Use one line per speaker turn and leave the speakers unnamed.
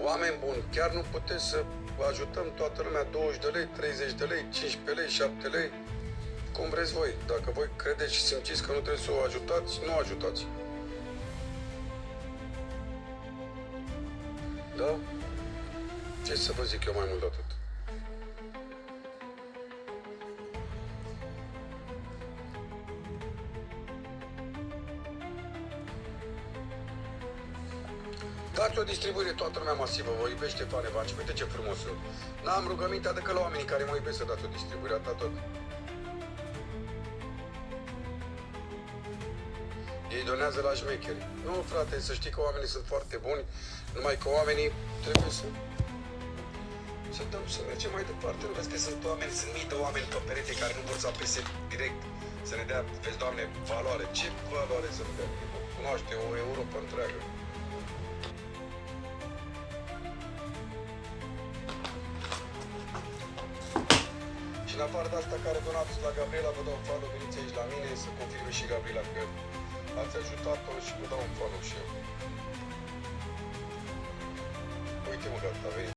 Oameni buni, chiar nu puteți să ajutăm toată lumea 20 de lei, 30 de lei, 15 lei, 7 lei? Cum vreți voi. Dacă voi credeți și simțiți că nu trebuie să o ajutați, nu ajutați. Da? Ce să vă zic eu mai mult de atât? Dați o distribuire toată lumea masivă, vă iubește Fan Evanci, uite ce frumos sunt. N-am rugămintea decât la oamenii care mă iubesc să dați o distribuire, atât tot. Ei donează la șmecheri. Nu, frate, să știi că oamenii sunt foarte buni, numai că oamenii trebuie să dăm, să mergem mai departe. Nu vezi că sunt oameni, sunt mii de oameni pe perete care nu vor să apese direct, să ne dea, vezi, Doamne, valoare. Ce valoare să ne dea? Cunoaște o Europa întreagă. Și în afară de asta care donați la Gabriela, vă dau un follow, veniți aici la mine să confirme și Gabriela că ați ajutat-o și vă dau un follow și eu. Uite mă, gata, a venit.